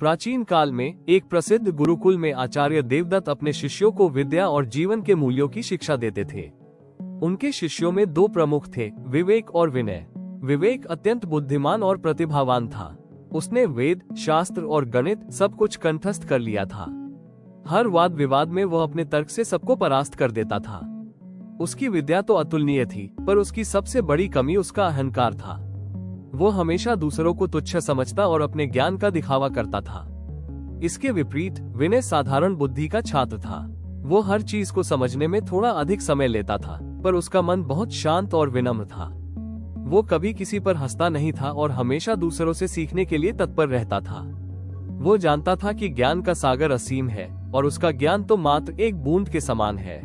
प्राचीन काल में एक प्रसिद्ध गुरुकुल में आचार्य देवदत्त अपने शिष्यों को विद्या और जीवन के मूल्यों की शिक्षा देते थे। उनके शिष्यों में दो प्रमुख थे, विवेक और विनय। विवेक अत्यंत बुद्धिमान और प्रतिभावान था। उसने वेद, शास्त्र और गणित सब कुछ कंठस्थ कर लिया था। हर वाद विवाद में वह अपने तर्क से सबको परास्त कर देता था। उसकी विद्या तो अतुलनीय थी, पर उसकी सबसे बड़ी कमी उसका अहंकार था। वो हमेशा दूसरों को तुच्छ समझता और अपने ज्ञान का दिखावा करता था। इसके विपरीत विनय साधारण बुद्धि का छात्र था। वो हर चीज को समझने में थोड़ा अधिक समय लेता था, पर उसका मन बहुत शांत और विनम्र था। वो कभी किसी पर हंसता नहीं था और हमेशा दूसरों से सीखने के लिए तत्पर रहता था। वो जानता था कि ज्ञान का सागर असीम है और उसका ज्ञान तो मात्र एक बूंद के समान है।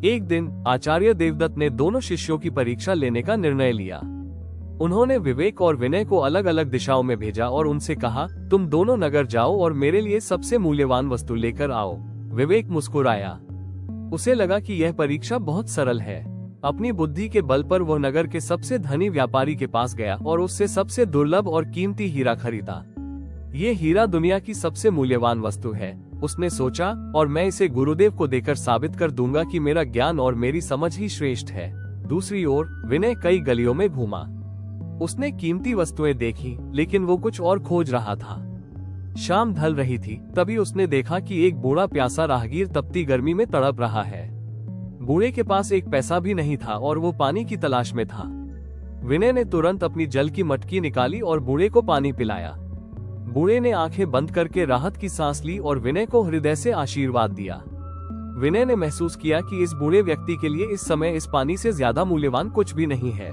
एक दिन आचार्य देवदत्त ने दोनों शिष्यों की परीक्षा लेने का निर्णय लिया। उन्होंने विवेक और विनय को अलग अलग दिशाओं में भेजा और उनसे कहा, तुम दोनों नगर जाओ और मेरे लिए सबसे मूल्यवान वस्तु लेकर आओ। विवेक मुस्कुराया। उसे लगा कि यह परीक्षा बहुत सरल है। अपनी बुद्धि के बल पर वह नगर के सबसे धनी व्यापारी के पास गया और उससे सबसे दुर्लभ और कीमती हीरा खरीदा। ये हीरा दुनिया की सबसे मूल्यवान वस्तु है, उसने सोचा, और मैं इसे गुरुदेव को देकर साबित कर दूंगा कि मेरा ज्ञान और मेरी समझ ही श्रेष्ठ है। दूसरी ओर विनय कई गलियों में घूमा। उसने कीमती वस्तुएं देखी, लेकिन वो कुछ और खोज रहा था। शाम ढल रही थी, तभी उसने देखा कि एक बूढ़ा प्यासा राहगीर तपती गर्मी में तड़प रहा है। बूढ़े के पास एक पैसा भी नहीं था और वो पानी की तलाश में था। विनय ने तुरंत अपनी जल की मटकी निकाली और बूढ़े को पानी पिलाया। बूढ़े ने आंखें बंद करके राहत की सांस ली और विनय को हृदय से आशीर्वाद दिया। विनय ने महसूस किया कि इस बूढ़े व्यक्ति के लिए इस समय इस पानी से ज्यादा मूल्यवान कुछ भी नहीं है।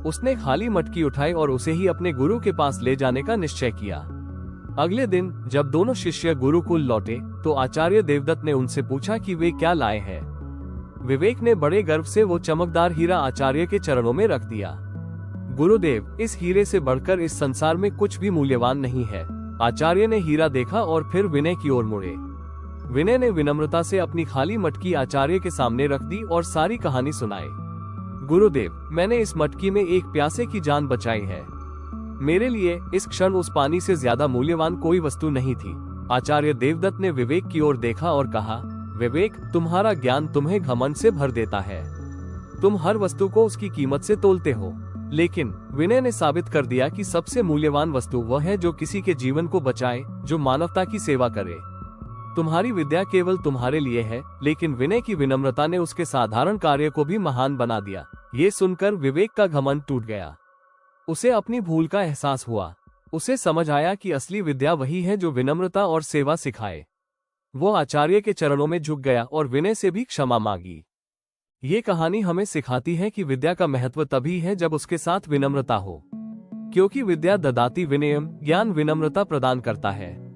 उसने खाली मटकी उठाई और उसे ही अपने गुरु के पास ले जाने का निश्चय किया। अगले दिन जब दोनों शिष्य गुरुकुल लौटे तो आचार्य देवदत्त ने उनसे पूछा कि वे क्या लाए हैं। विवेक ने बड़े गर्व से वो चमकदार हीरा आचार्य के चरणों में रख दिया। गुरुदेव, इस हीरे से बढ़कर इस संसार में कुछ भी मूल्यवान नहीं है। आचार्य ने हीरा देखा और फिर विनय की ओर मुड़े। विनय ने विनम्रता से अपनी खाली मटकी आचार्य के सामने रख दी और सारी कहानी सुनाई। गुरुदेव, मैंने इस मटकी में एक प्यासे की जान बचाई है। मेरे लिए इस क्षण उस पानी से ज्यादा मूल्यवान कोई वस्तु नहीं थी। आचार्य देवदत्त ने विवेक की ओर देखा और कहा, विवेक, तुम्हारा ज्ञान तुम्हें घमंड से भर देता है। तुम हर वस्तु को उसकी कीमत से तोलते हो, लेकिन विनय ने साबित कर दिया कि सबसे मूल्यवान वस्तु वह है जो किसी के जीवन को बचाए, जो मानवता की सेवा करे। तुम्हारी विद्या केवल तुम्हारे लिए है, लेकिन विनय की विनम्रता ने उसके साधारण कार्य को भी महान बना दिया। ये सुनकर विवेक का घमंड टूट गया। उसे अपनी भूल का एहसास हुआ। उसे समझ आया कि असली विद्या वही है जो विनम्रता और सेवा सिखाए। वो आचार्य के चरणों में झुक गया और विनय से भी क्षमा मांगी। ये कहानी हमें सिखाती है कि विद्या का महत्व तभी है जब उसके साथ विनम्रता हो, क्योंकि विद्या ददाति विनयम, ज्ञान विनम्रता प्रदान करता है।